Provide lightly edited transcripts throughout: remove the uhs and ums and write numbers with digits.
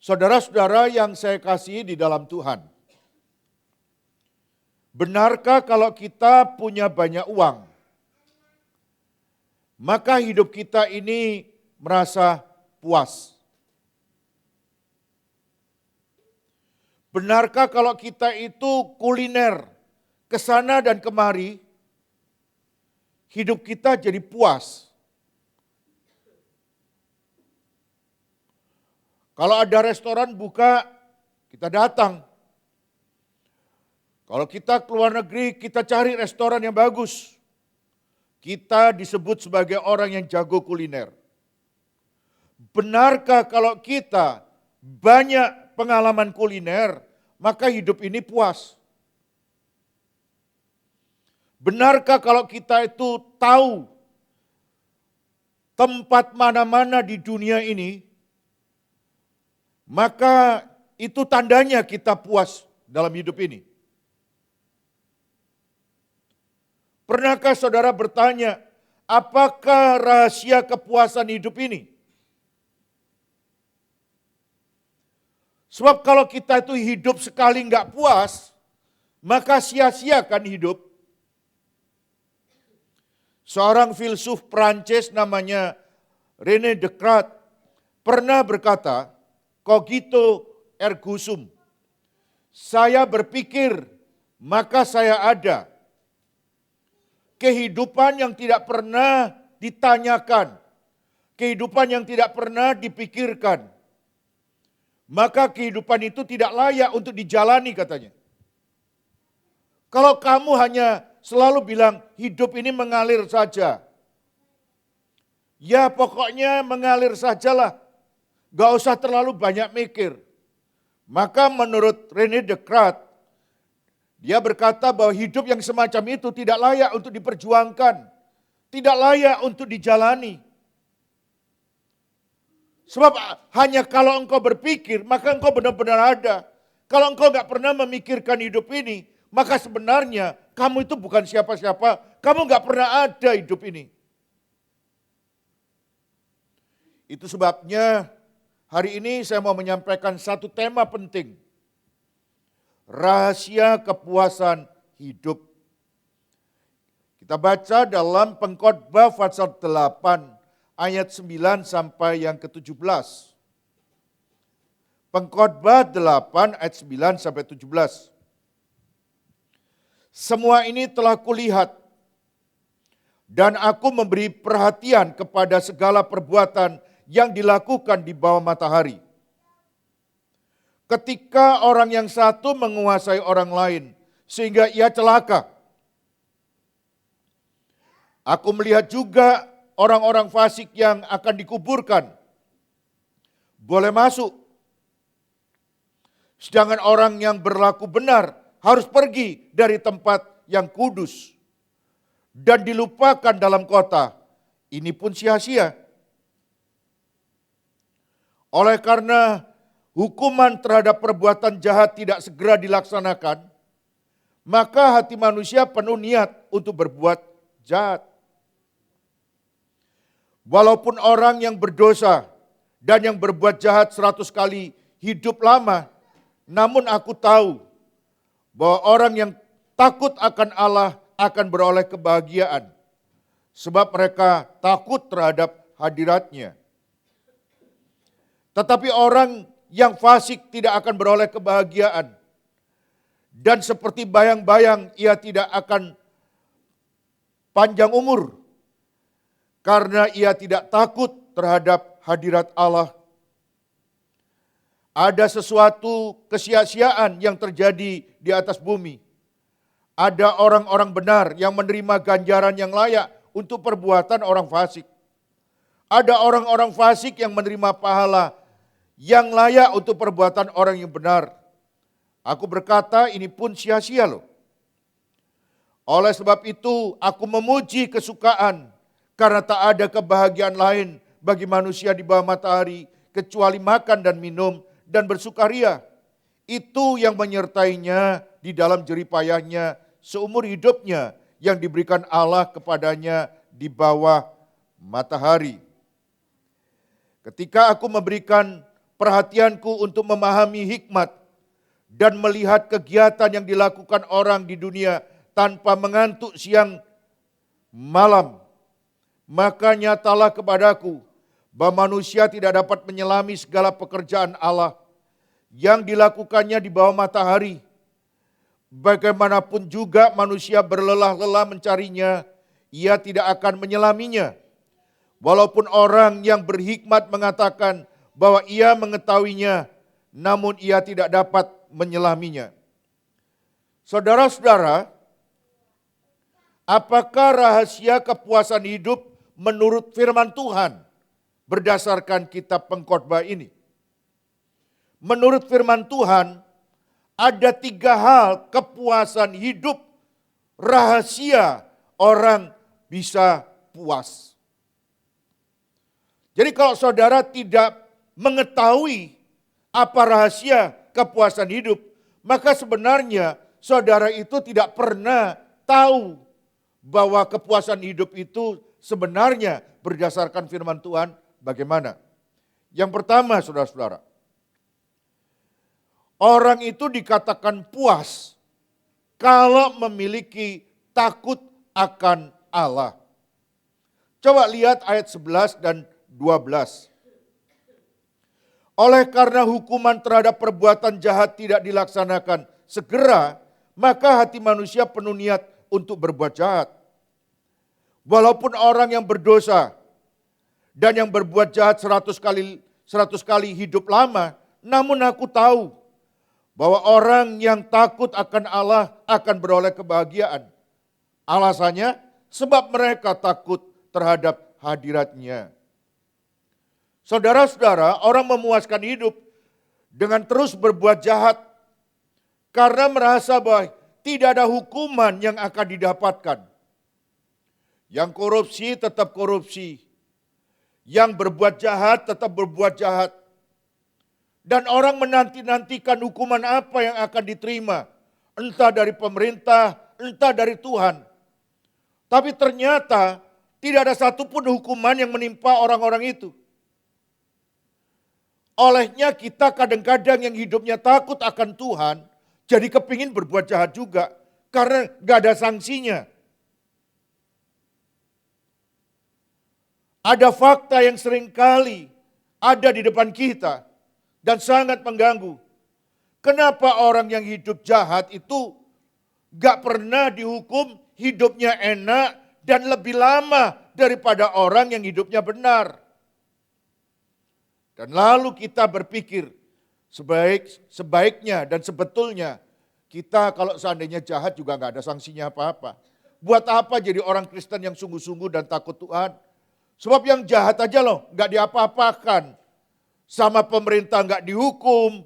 Saudara-saudara yang saya kasihi di dalam Tuhan, benarkah kalau kita punya banyak uang, maka hidup kita ini merasa puas? Benarkah kalau kita itu kuliner ke sana dan kemari, hidup kita jadi puas? Kalau ada restoran buka, kita datang. Kalau kita keluar negeri, kita cari restoran yang bagus. Kita disebut sebagai orang yang jago kuliner. Benarkah kalau kita banyak pengalaman kuliner, maka hidup ini puas? Benarkah kalau kita itu tahu tempat mana-mana di dunia ini, maka itu tandanya kita puas dalam hidup ini? Pernahkah saudara bertanya, apakah rahasia kepuasan hidup ini? Sebab kalau kita itu hidup sekali nggak puas, maka sia-sia kan hidup. Seorang filsuf Prancis namanya René Descartes pernah berkata, cogito ergo sum. Saya berpikir, maka saya ada. Kehidupan yang tidak pernah ditanyakan, kehidupan yang tidak pernah dipikirkan, maka kehidupan itu tidak layak untuk dijalani katanya. Kalau kamu hanya selalu bilang hidup ini mengalir saja, ya pokoknya mengalir sajalah, gak usah terlalu banyak mikir. Maka menurut René Descartes, dia berkata bahwa hidup yang semacam itu tidak layak untuk diperjuangkan, tidak layak untuk dijalani. Sebab hanya kalau engkau berpikir, maka engkau benar-benar ada. Kalau engkau gak pernah memikirkan hidup ini, maka sebenarnya kamu itu bukan siapa-siapa, kamu gak pernah ada hidup ini. Itu sebabnya hari ini saya mau menyampaikan satu tema penting. Rahasia kepuasan hidup. Kita baca dalam Pengkhotbah pasal 8 ayat 9 sampai yang ke-17. Pengkhotbah 8 ayat 9 sampai 17. Semua ini telah kulihat dan aku memberi perhatian kepada segala perbuatan yang dilakukan di bawah matahari. Ketika orang yang satu menguasai orang lain sehingga ia celaka. Aku melihat juga orang-orang fasik yang akan dikuburkan boleh masuk. Sedangkan orang yang berlaku benar harus pergi dari tempat yang kudus dan dilupakan dalam kota. Ini pun sia-sia. Oleh karena hukuman terhadap perbuatan jahat tidak segera dilaksanakan, maka hati manusia penuh niat untuk berbuat jahat. Walaupun orang yang berdosa dan yang berbuat jahat 100 kali hidup lama, namun aku tahu bahwa orang yang takut akan Allah akan beroleh kebahagiaan, sebab mereka takut terhadap hadirat-Nya. Tetapi orang yang fasik tidak akan beroleh kebahagiaan. Dan seperti bayang-bayang ia tidak akan panjang umur. Karena ia tidak takut terhadap hadirat Allah. Ada sesuatu kesia-siaan yang terjadi di atas bumi. Ada orang-orang benar yang menerima ganjaran yang layak untuk perbuatan orang fasik. Ada orang-orang fasik yang menerima pahala yang layak untuk perbuatan orang yang benar. Aku berkata ini pun sia-sia loh. Oleh sebab itu aku memuji kesukaan karena tak ada kebahagiaan lain bagi manusia di bawah matahari kecuali makan dan minum dan bersukaria. Itu yang menyertainya di dalam jeripayahnya seumur hidupnya yang diberikan Allah kepadanya di bawah matahari. Ketika aku memberikan perhatianku untuk memahami hikmat dan melihat kegiatan yang dilakukan orang di dunia tanpa mengantuk siang malam. Maka nyatalah kepadaku bahwa manusia tidak dapat menyelami segala pekerjaan Allah yang dilakukannya di bawah matahari. Bagaimanapun juga manusia berlelah-lelah mencarinya, ia tidak akan menyelaminya. Walaupun orang yang berhikmat mengatakan bahwa ia mengetahuinya, namun ia tidak dapat menyelaminya. Saudara-saudara, apakah rahasia kepuasan hidup menurut firman Tuhan berdasarkan kitab Pengkhotbah ini? Menurut firman Tuhan, ada 3 hal kepuasan hidup, rahasia orang bisa puas. Jadi kalau saudara tidak mengetahui apa rahasia kepuasan hidup, maka sebenarnya saudara itu tidak pernah tahu bahwa kepuasan hidup itu sebenarnya berdasarkan firman Tuhan bagaimana. Yang pertama, saudara-saudara, orang itu dikatakan puas kalau memiliki takut akan Allah. Coba lihat ayat 11 dan 12. Oleh karena hukuman terhadap perbuatan jahat tidak dilaksanakan segera, maka hati manusia penuh niat untuk berbuat jahat. Walaupun orang yang berdosa dan yang berbuat jahat 100 kali hidup lama, namun aku tahu bahwa orang yang takut akan Allah akan beroleh kebahagiaan. Alasannya, sebab mereka takut terhadap hadirat-Nya. Saudara-saudara, orang memuaskan hidup dengan terus berbuat jahat karena merasa bahwa tidak ada hukuman yang akan didapatkan. Yang korupsi tetap korupsi, yang berbuat jahat tetap berbuat jahat. Dan orang menanti-nantikan hukuman apa yang akan diterima, entah dari pemerintah, entah dari Tuhan. Tapi ternyata tidak ada satupun hukuman yang menimpa orang-orang itu. Olehnya kita kadang-kadang yang hidupnya takut akan Tuhan, jadi kepingin berbuat jahat juga. Karena gak ada sanksinya. Ada fakta yang seringkali ada di depan kita dan sangat mengganggu. Kenapa orang yang hidup jahat itu gak pernah dihukum, hidupnya enak dan lebih lama daripada orang yang hidupnya benar? Dan lalu kita berpikir sebaiknya dan sebetulnya kita kalau seandainya jahat juga gak ada sanksinya apa-apa. Buat apa jadi orang Kristen yang sungguh-sungguh dan takut Tuhan? Sebab yang jahat aja loh gak diapa-apakan. Sama pemerintah gak dihukum.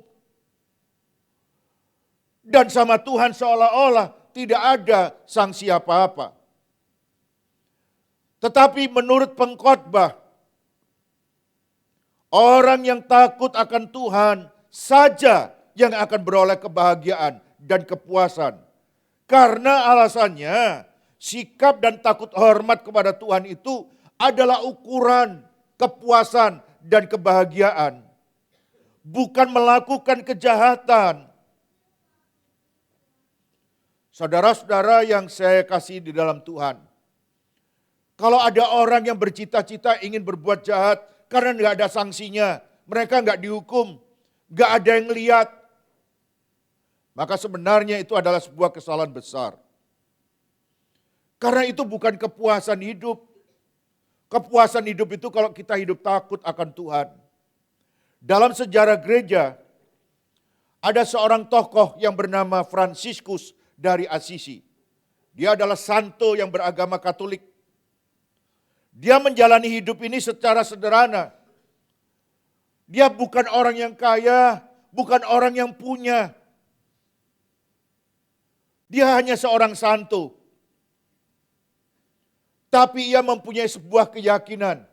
Dan sama Tuhan seolah-olah tidak ada sanksi apa-apa. Tetapi menurut pengkhotbah, orang yang takut akan Tuhan saja yang akan beroleh kebahagiaan dan kepuasan. Karena alasannya sikap dan takut hormat kepada Tuhan itu adalah ukuran kepuasan dan kebahagiaan. Bukan melakukan kejahatan. Saudara-saudara yang saya kasih di dalam Tuhan. Kalau ada orang yang bercita-cita ingin berbuat jahat karena nggak ada sanksinya, mereka nggak dihukum, nggak ada yang lihat, maka sebenarnya itu adalah sebuah kesalahan besar. Karena itu bukan kepuasan hidup. Kepuasan hidup itu kalau kita hidup takut akan Tuhan. Dalam sejarah gereja, ada seorang tokoh yang bernama Fransiskus dari Assisi. Dia adalah santo yang beragama Katolik. Dia menjalani hidup ini secara sederhana. Dia bukan orang yang kaya, bukan orang yang punya. Dia hanya seorang santo. Tapi ia mempunyai sebuah keyakinan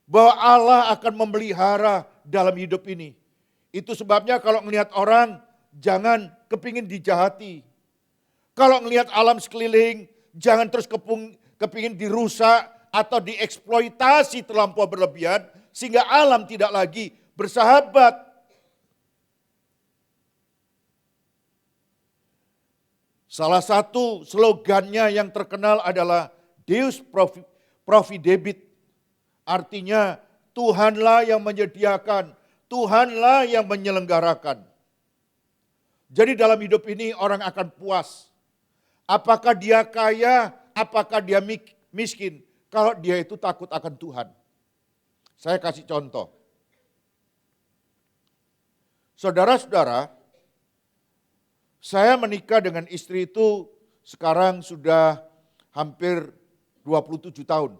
bahwa Allah akan memelihara dalam hidup ini. Itu sebabnya kalau melihat orang, jangan kepingin dijahati. Kalau melihat alam sekeliling, jangan terus kepingin dirusak atau dieksploitasi terlampau berlebihan, sehingga alam tidak lagi bersahabat. Salah satu slogannya yang terkenal adalah Deus Providebit. Artinya Tuhanlah yang menyediakan, Tuhanlah yang menyelenggarakan. Jadi dalam hidup ini orang akan puas. Apakah dia kaya, apakah dia miskin, kalau dia itu takut akan Tuhan. Saya kasih contoh. Saudara-saudara, saya menikah dengan istri itu sekarang sudah hampir 27 tahun.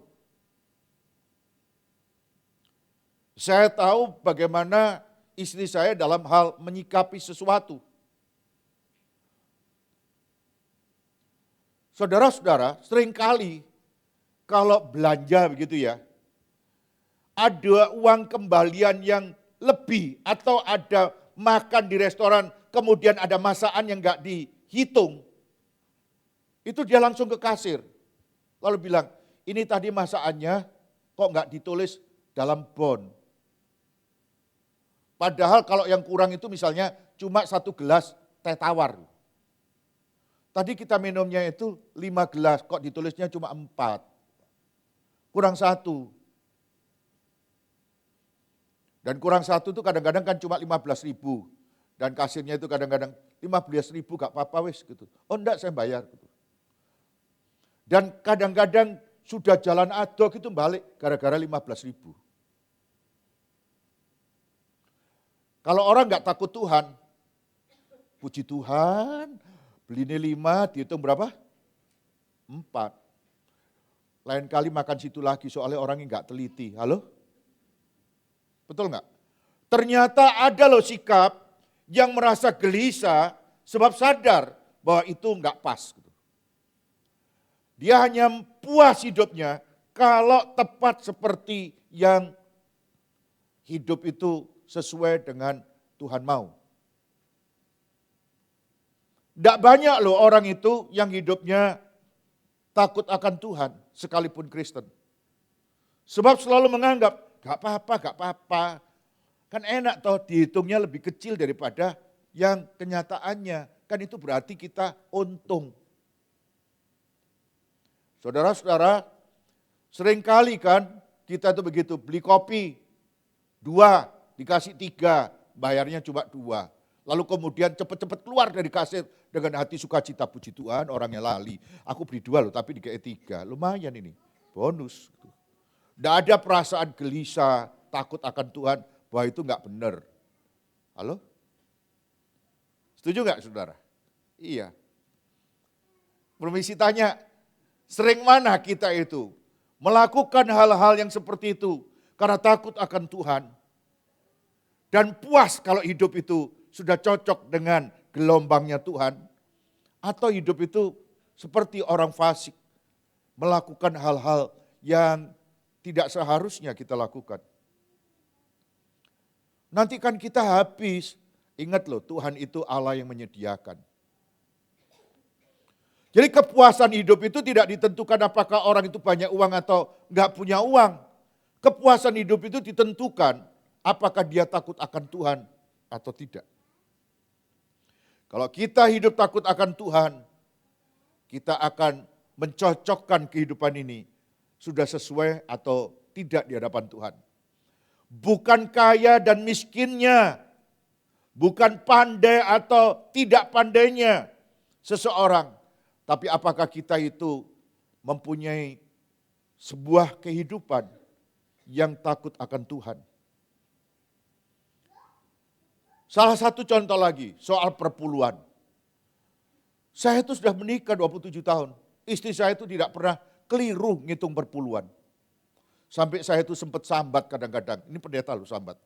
Saya tahu bagaimana istri saya dalam hal menyikapi sesuatu. Saudara-saudara, seringkali kalau belanja begitu ya, ada uang kembalian yang lebih atau ada makan di restoran, kemudian ada masakan yang enggak dihitung, itu dia langsung ke kasir. Lalu bilang, ini tadi masakannya kok enggak ditulis dalam bon. Padahal kalau yang kurang itu misalnya cuma 1 gelas teh tawar. Tadi kita minumnya itu 5 gelas, kok ditulisnya cuma 4. Kurang 1. Dan kurang 1 itu kadang-kadang kan cuma 15.000. Dan kasirnya itu kadang-kadang 15.000 gak apa-apa wis gitu. Oh enggak, saya bayar gitu. Dan kadang-kadang sudah jalan adok itu balik gara-gara 15.000. Kalau orang nggak takut Tuhan, puji Tuhan, beli ini 5, dihitung berapa? 4. Lain kali makan situ lagi, soalnya orangnya nggak teliti. Halo? Betul nggak? Ternyata ada loh sikap yang merasa gelisah sebab sadar bahwa itu nggak pas. Dia hanya puas hidupnya kalau tepat seperti yang hidup itu sesuai dengan Tuhan mau. Tidak banyak loh orang itu yang hidupnya takut akan Tuhan sekalipun Kristen. Sebab selalu menganggap, gak apa-apa. Kan enak toh dihitungnya lebih kecil daripada yang kenyataannya. Kan itu berarti kita untung. Saudara-saudara, seringkali kan kita itu begitu, beli kopi 2, dikasih 3, bayarnya cuma 2. Lalu kemudian cepat-cepat keluar dari kasir dengan hati sukacita, puji Tuhan orangnya lali. Aku beli 2 loh tapi dikasih 3, lumayan ini, bonus. Tidak ada perasaan gelisah, takut akan Tuhan, bahwa itu enggak benar. Halo? Setuju enggak saudara? Iya. Permisi tanya, sering mana kita itu melakukan hal-hal yang seperti itu karena takut akan Tuhan. Dan puas kalau hidup itu sudah cocok dengan gelombangnya Tuhan. Atau hidup itu seperti orang fasik. Melakukan hal-hal yang tidak seharusnya kita lakukan. Nanti kan kita habis. Ingat loh, Tuhan itu Allah yang menyediakan. Jadi kepuasan hidup itu tidak ditentukan apakah orang itu banyak uang atau enggak punya uang. Kepuasan hidup itu ditentukan apakah dia takut akan Tuhan atau tidak. Kalau kita hidup takut akan Tuhan, kita akan mencocokkan kehidupan ini sudah sesuai atau tidak di hadapan Tuhan. Bukan kaya dan miskinnya, bukan pandai atau tidak pandainya seseorang, tapi apakah kita itu mempunyai sebuah kehidupan yang takut akan Tuhan. Salah satu contoh lagi, soal perpuluhan. Saya itu sudah menikah 27 tahun. Istri saya itu tidak pernah keliru ngitung perpuluhan. Sampai saya itu sempat sambat kadang-kadang. Ini pendeta loh sambat.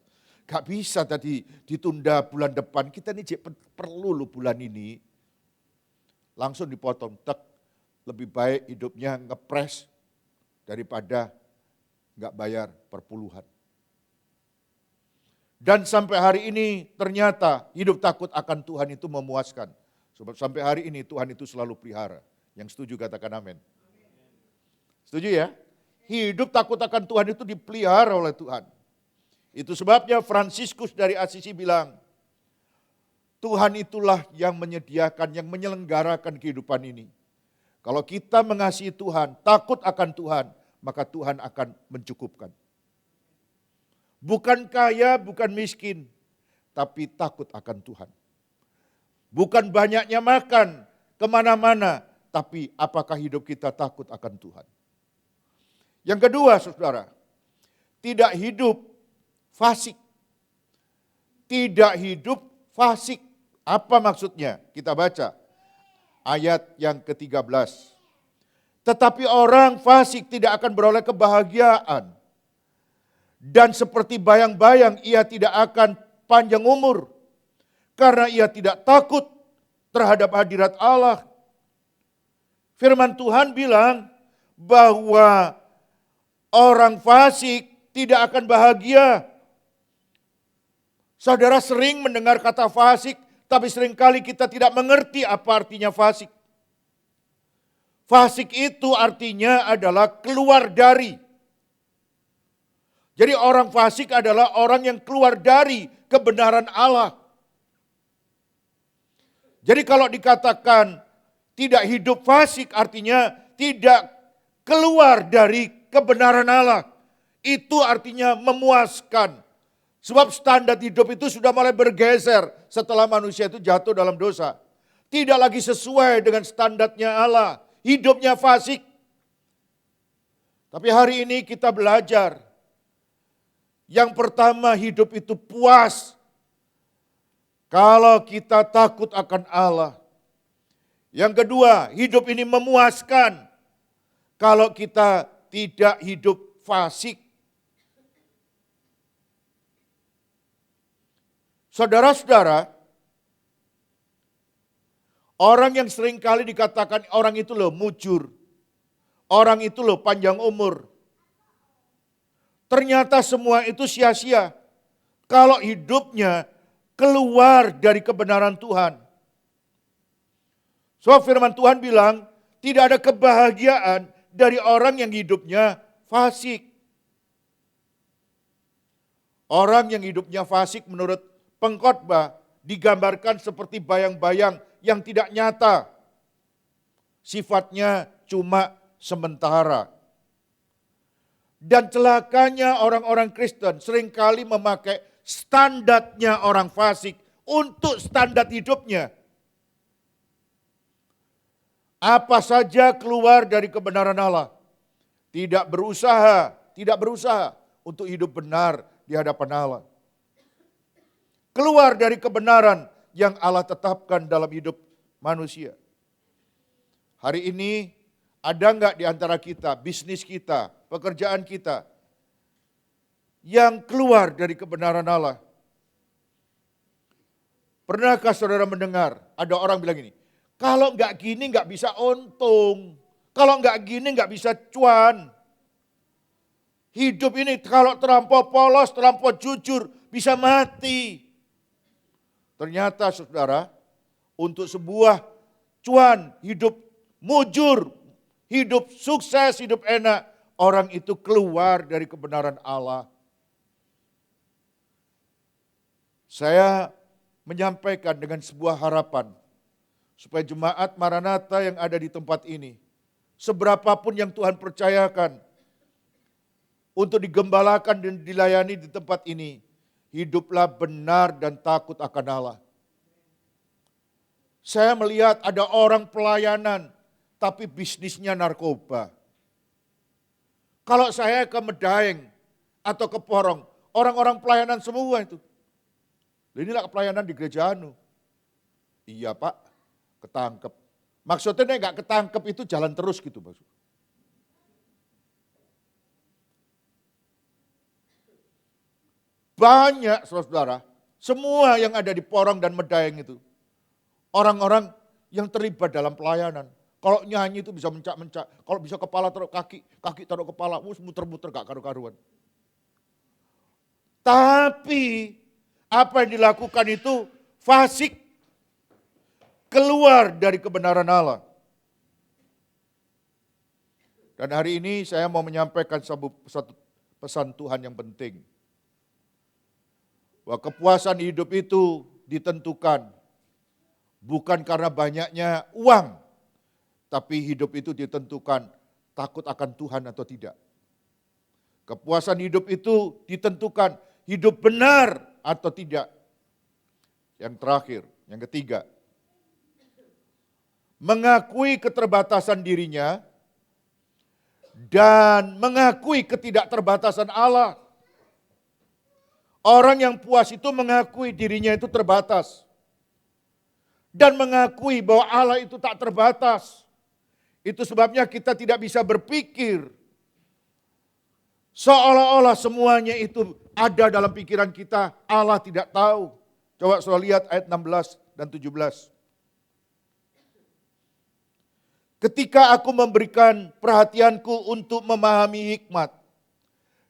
Gak bisa tadi ditunda bulan depan. Kita ini perlu loh bulan ini. Langsung dipotong. Tek, lebih baik hidupnya ngepres daripada gak bayar perpuluhan. Dan sampai hari ini ternyata hidup takut akan Tuhan itu memuaskan. Sebab sampai hari ini Tuhan itu selalu pelihara. Yang setuju katakan amin. Setuju ya? Hidup takut akan Tuhan itu dipelihara oleh Tuhan. Itu sebabnya Fransiskus dari Assisi bilang, Tuhan itulah yang menyediakan, yang menyelenggarakan kehidupan ini. Kalau kita mengasihi Tuhan, takut akan Tuhan, maka Tuhan akan mencukupkan. Bukan kaya, bukan miskin, tapi takut akan Tuhan. Bukan banyaknya makan kemana-mana, tapi apakah hidup kita takut akan Tuhan. Yang kedua, saudara, tidak hidup fasik. Tidak hidup fasik. Apa maksudnya? Kita baca ayat yang ke-13. Tetapi orang fasik tidak akan beroleh kebahagiaan. Dan seperti bayang-bayang ia tidak akan panjang umur. Karena ia tidak takut terhadap hadirat Allah. Firman Tuhan bilang bahwa orang fasik tidak akan bahagia. Saudara sering mendengar kata fasik, tapi seringkali kita tidak mengerti apa artinya fasik. Fasik itu artinya adalah keluar dari. Jadi orang fasik adalah orang yang keluar dari kebenaran Allah. Jadi kalau dikatakan tidak hidup fasik artinya tidak keluar dari kebenaran Allah. Itu artinya memuaskan. Sebab standar hidup itu sudah mulai bergeser setelah manusia itu jatuh dalam dosa. Tidak lagi sesuai dengan standarnya Allah. Hidupnya fasik. Tapi hari ini kita belajar. Yang pertama hidup itu puas. Kalau kita takut akan Allah. Yang kedua hidup ini memuaskan. Kalau kita tidak hidup fasik. Saudara-saudara, orang yang seringkali dikatakan orang itu loh mujur, orang itu loh panjang umur. Ternyata semua itu sia-sia kalau hidupnya keluar dari kebenaran Tuhan. So firman Tuhan bilang, tidak ada kebahagiaan dari orang yang hidupnya fasik. Orang yang hidupnya fasik menurut pengkhotbah digambarkan seperti bayang-bayang yang tidak nyata. Sifatnya cuma sementara. Dan celakanya orang-orang Kristen seringkali memakai standarnya orang fasik untuk standar hidupnya. Apa saja keluar dari kebenaran Allah. Tidak berusaha untuk hidup benar di hadapan Allah. Keluar dari kebenaran yang Allah tetapkan dalam hidup manusia. Hari ini ada enggak di antara kita, bisnis kita, pekerjaan kita yang keluar dari kebenaran Allah? Pernahkah saudara mendengar ada orang bilang ini, kalau enggak gini enggak bisa untung, kalau enggak gini enggak bisa cuan. Hidup ini kalau terlampau polos, terlampau jujur bisa mati. Ternyata saudara, untuk sebuah cuan, hidup mujur, hidup sukses, hidup enak, orang itu keluar dari kebenaran Allah. Saya menyampaikan dengan sebuah harapan, supaya jemaat Maranatha yang ada di tempat ini, seberapapun yang Tuhan percayakan, untuk digembalakan dan dilayani di tempat ini, hiduplah benar dan takut akan Allah. Saya melihat ada orang pelayanan, tapi bisnisnya narkoba. Kalau saya ke Medaeng atau ke Porong, orang-orang pelayanan semua itu. Inilah pelayanan di gereja anu. Iya Pak, ketangkep. Maksudnya enggak ketangkep itu jalan terus gitu maksud. Banyak saudara, semua yang ada di Porong dan Medaeng itu. Orang-orang yang terlibat dalam pelayanan. Kalau nyanyi itu bisa mencak-mencak. Kalau bisa kepala taruh kaki, kaki taruh kepala. Muter-muter gak karu-karuan. Tapi apa yang dilakukan itu fasik. Keluar dari kebenaran Allah. Dan hari ini saya mau menyampaikan satu pesan Tuhan yang penting. Bahwa kepuasan hidup itu ditentukan bukan karena banyaknya uang, tapi hidup itu ditentukan takut akan Tuhan atau tidak. Kepuasan hidup itu ditentukan hidup benar atau tidak. Yang terakhir, yang ketiga, mengakui keterbatasan dirinya dan mengakui ketidakterbatasan Allah. Orang yang puas itu mengakui dirinya itu terbatas. Dan mengakui bahwa Allah itu tak terbatas. Itu sebabnya kita tidak bisa berpikir seolah-olah semuanya itu ada dalam pikiran kita, Allah tidak tahu. Coba saudara lihat ayat 16 dan 17. Ketika aku memberikan perhatianku untuk memahami hikmat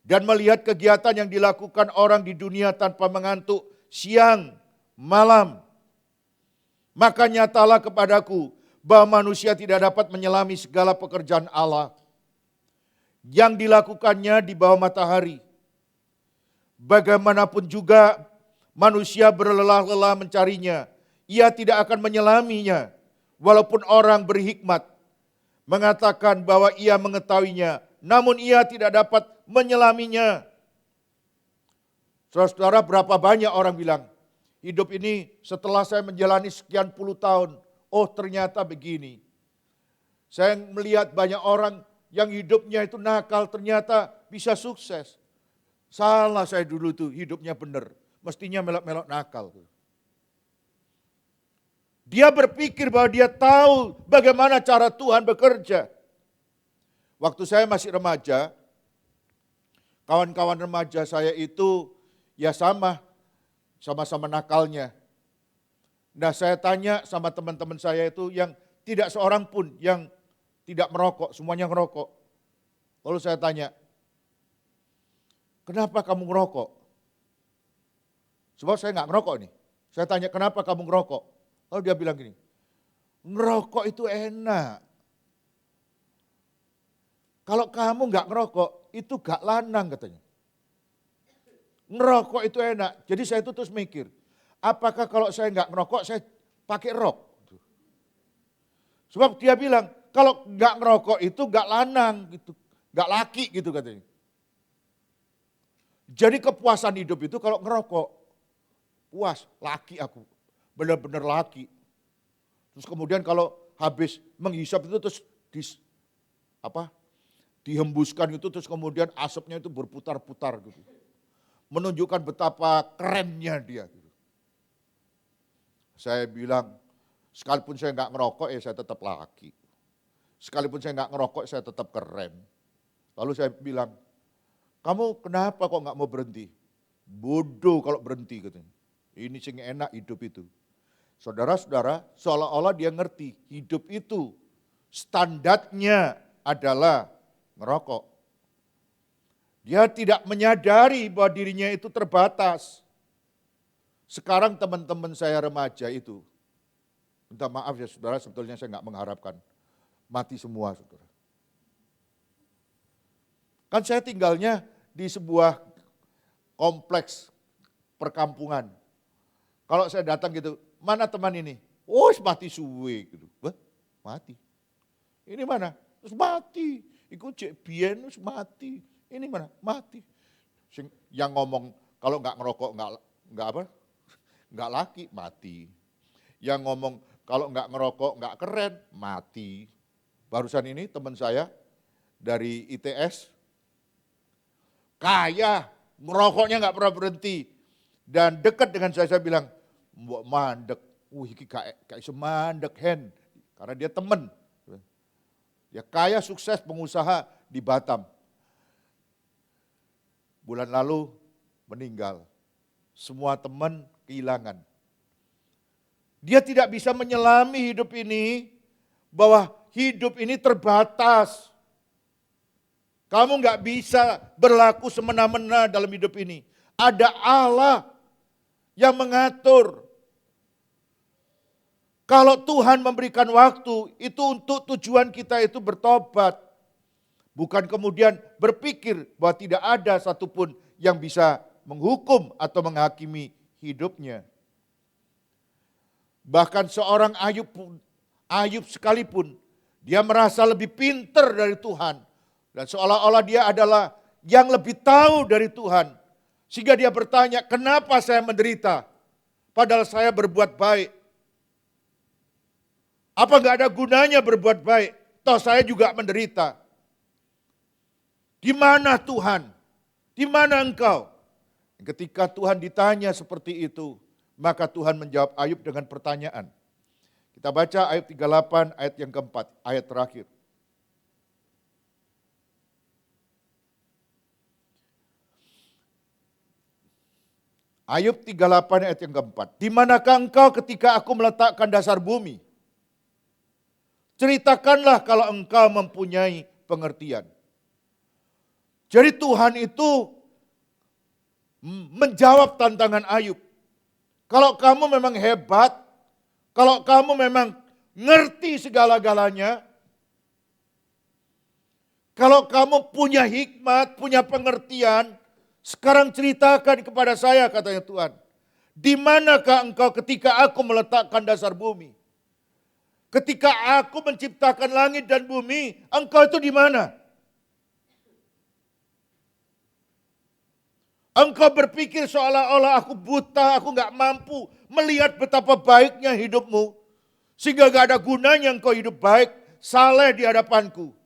dan melihat kegiatan yang dilakukan orang di dunia tanpa mengantuk siang, malam, maka nyatalah kepadaku bahwa manusia tidak dapat menyelami segala pekerjaan Allah yang dilakukannya di bawah matahari. Bagaimanapun juga manusia berlelah-lelah mencarinya, ia tidak akan menyelaminya, walaupun orang berhikmat mengatakan bahwa ia mengetahuinya, namun ia tidak dapat menyelaminya. Saudara-saudara, berapa banyak orang bilang, hidup ini setelah saya menjalani sekian puluh tahun, oh ternyata begini. Saya melihat banyak orang yang hidupnya itu nakal, ternyata bisa sukses. Salah saya dulu tuh, hidupnya benar. Mestinya melok-melok nakal. Dia berpikir bahwa dia tahu bagaimana cara Tuhan bekerja. Waktu saya masih remaja, kawan-kawan remaja saya itu ya sama-sama nakalnya. Nah saya tanya sama teman-teman saya itu yang tidak seorang pun yang tidak merokok, semuanya ngerokok. Lalu saya tanya, kenapa kamu ngerokok? Sebab saya nggak ngerokok nih. Saya tanya, kenapa kamu ngerokok? Lalu dia bilang gini, ngerokok itu enak. Kalau kamu nggak ngerokok, itu gak lanang katanya. Ngerokok itu enak. Jadi saya itu terus mikir, apakah kalau saya nggak ngerokok, saya pakai rok? Sebab dia bilang, kalau nggak ngerokok itu nggak lanang, gitu, nggak laki gitu katanya. Jadi kepuasan hidup itu kalau ngerokok, puas, laki aku, benar-benar laki. Terus kemudian kalau habis menghisap itu terus dihembuskan itu terus kemudian asapnya itu berputar-putar gitu. Menunjukkan betapa kerennya dia. Gitu. Saya bilang, sekalipun saya nggak ngerokok ya saya tetap laki. Sekalipun saya nggak ngerokok saya tetap keren. Lalu saya bilang, kamu kenapa kok nggak mau berhenti? Bodoh kalau berhenti katanya. Ini sing enak hidup itu. Saudara-saudara, seolah-olah dia ngerti hidup itu standarnya adalah ngerokok. Dia tidak menyadari bahwa dirinya itu terbatas. Sekarang teman-teman saya remaja itu, minta maaf ya saudara, sebetulnya saya nggak mengharapkan mati semua saudara. Kan saya tinggalnya di sebuah kompleks perkampungan. Kalau saya datang gitu, mana teman ini? Oh mati suwe gitu. Wah, mati. Ini mana? Terus mati. Ikut cek bien terus mati. Ini mana? Mati. Yang ngomong kalau nggak ngerokok nggak laki mati. Yang ngomong kalau nggak ngerokok nggak keren mati. Barusan ini teman saya dari ITS kaya, ngerokoknya nggak pernah berhenti dan dekat dengan saya bilang, mbok mandek, iki kayak semandek hen, karena dia teman. Dia kaya, sukses, pengusaha di Batam. Bulan lalu meninggal. Semua teman kehilangan. Dia tidak bisa menyelami hidup ini, bahwa hidup ini terbatas. Kamu nggak bisa berlaku semena-mena dalam hidup ini. Ada Allah yang mengatur. Kalau Tuhan memberikan waktu, itu untuk tujuan kita itu bertobat. Bukan kemudian berpikir bahwa tidak ada satupun yang bisa menghukum atau menghakimi hidupnya. Bahkan seorang Ayub sekalipun, dia merasa lebih pintar dari Tuhan. Dan seolah-olah dia adalah yang lebih tahu dari Tuhan. Sehingga dia bertanya, kenapa saya menderita? Padahal saya berbuat baik. Apa enggak ada gunanya berbuat baik? Toh saya juga menderita. Di mana Tuhan? Di mana engkau? Ketika Tuhan ditanya seperti itu, maka Tuhan menjawab Ayub dengan pertanyaan. Kita baca Ayub 38 ayat yang keempat, ayat terakhir. Ayub 38 ayat yang keempat. Di manakah engkau ketika aku meletakkan dasar bumi? Ceritakanlah kalau engkau mempunyai pengertian. Jadi Tuhan itu menjawab tantangan Ayub. Kalau kamu memang hebat, kalau kamu memang ngerti segala-galanya, kalau kamu punya hikmat, punya pengertian, sekarang ceritakan kepada saya, katanya Tuhan. Di manakah engkau ketika aku meletakkan dasar bumi? Ketika aku menciptakan langit dan bumi, engkau itu di mana? Engkau berpikir seolah-olah aku buta, aku gak mampu melihat betapa baiknya hidupmu. Sehingga gak ada gunanya engkau hidup baik, saleh di hadapanku.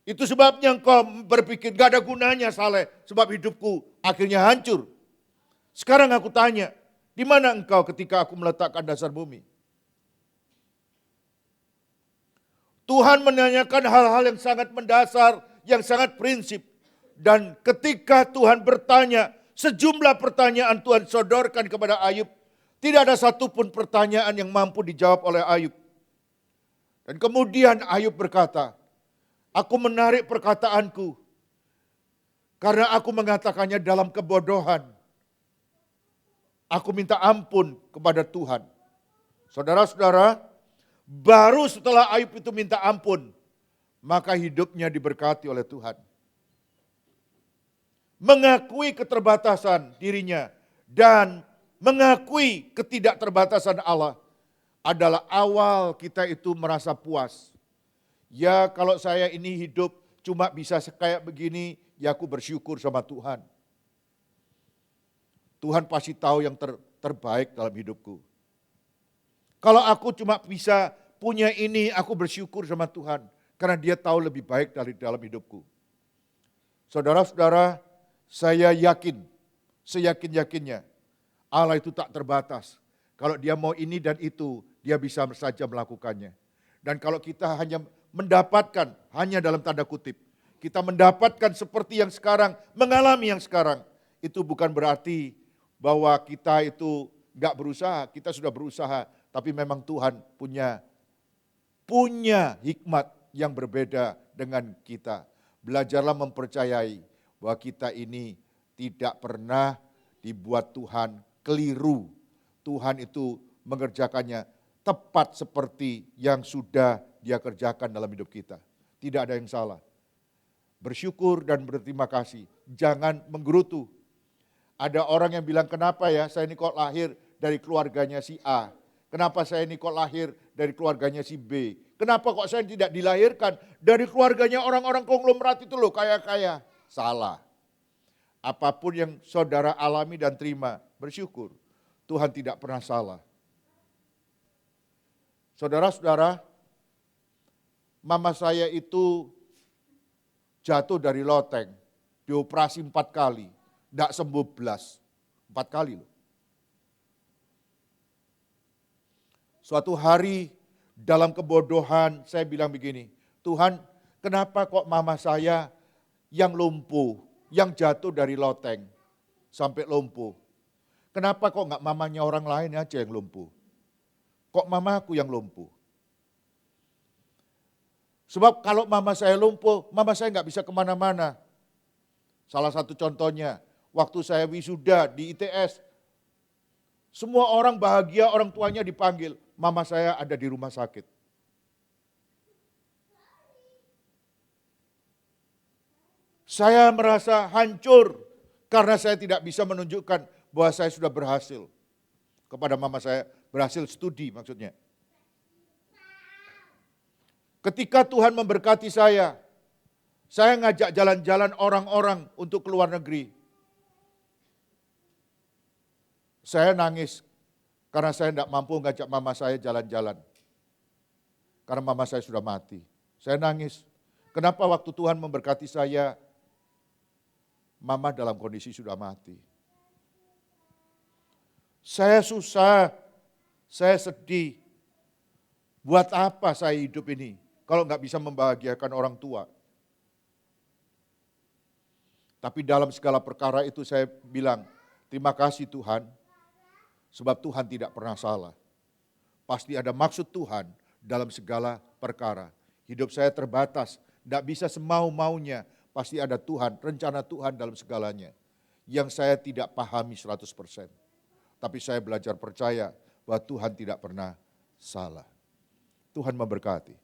Itu sebabnya engkau berpikir gak ada gunanya saleh, sebab hidupku akhirnya hancur. Sekarang aku tanya, di mana engkau ketika aku meletakkan dasar bumi? Tuhan menanyakan hal-hal yang sangat mendasar, yang sangat prinsip. Dan ketika Tuhan bertanya, sejumlah pertanyaan Tuhan sodorkan kepada Ayub. Tidak ada satupun pertanyaan yang mampu dijawab oleh Ayub. Dan kemudian Ayub berkata, aku menarik perkataanku. Karena aku mengatakannya dalam kebodohan. Aku minta ampun kepada Tuhan. Saudara-saudara, baru setelah Ayub itu minta ampun, maka hidupnya diberkati oleh Tuhan. Mengakui keterbatasan dirinya dan mengakui ketidakterbatasan Allah adalah awal kita itu merasa puas. Ya kalau saya ini hidup cuma bisa kayak begini, ya aku bersyukur sama Tuhan. Tuhan pasti tahu yang terbaik dalam hidupku. Kalau aku cuma bisa punya ini, aku bersyukur sama Tuhan. Karena dia tahu lebih baik dari dalam hidupku. Saudara-saudara, saya yakin, seyakin-yakinnya, Allah itu tak terbatas. Kalau dia mau ini dan itu, dia bisa saja melakukannya. Dan kalau kita hanya mendapatkan, hanya dalam tanda kutip, kita mendapatkan seperti yang sekarang, mengalami yang sekarang, itu bukan berarti bahwa kita itu gak berusaha, kita sudah berusaha, tapi memang Tuhan punya hikmat yang berbeda dengan kita. Belajarlah mempercayai bahwa kita ini tidak pernah dibuat Tuhan keliru. Tuhan itu mengerjakannya tepat seperti yang sudah dia kerjakan dalam hidup kita. Tidak ada yang salah. Bersyukur dan berterima kasih. Jangan menggerutu. Ada orang yang bilang, kenapa ya saya ini kok lahir dari keluarganya si A. Kenapa saya ini kok lahir dari keluarganya si B. Kenapa kok saya tidak dilahirkan dari keluarganya orang-orang konglomerat itu loh, kaya-kaya. Salah. Apapun yang saudara alami dan terima, bersyukur. Tuhan tidak pernah salah. Saudara-saudara, mama saya itu jatuh dari loteng, dioperasi 4 kali, tidak sembuh belas, 4 kali loh. Suatu hari dalam kebodohan saya bilang begini, Tuhan kenapa kok mama saya yang lumpuh, yang jatuh dari loteng sampai lumpuh. Kenapa kok enggak mamanya orang lain aja yang lumpuh? Kok mamaku yang lumpuh? Sebab kalau mama saya lumpuh, mama saya enggak bisa kemana-mana. Salah satu contohnya, waktu saya wisuda di ITS, semua orang bahagia, orang tuanya dipanggil. Mama saya ada di rumah sakit. Saya merasa hancur, Karena saya tidak bisa menunjukkan bahwa saya sudah berhasil. Kepada mama saya, berhasil studi maksudnya. Ketika Tuhan memberkati saya ngajak jalan-jalan orang-orang untuk keluar negeri. Saya nangis karena saya tidak mampu ngajak mama saya jalan-jalan. Karena mama saya sudah mati. Saya nangis. Kenapa waktu Tuhan memberkati saya, mama dalam kondisi sudah mati. Saya susah, saya sedih. Buat apa saya hidup ini kalau nggak bisa membahagiakan orang tua? Tapi dalam segala perkara itu saya bilang, terima kasih Tuhan, sebab Tuhan tidak pernah salah. Pasti ada maksud Tuhan dalam segala perkara. Hidup saya terbatas, tidak bisa semau-maunya. Pasti ada Tuhan, rencana Tuhan dalam segalanya. Yang saya tidak pahami 100%. Tapi saya belajar percaya bahwa Tuhan tidak pernah salah. Tuhan memberkati.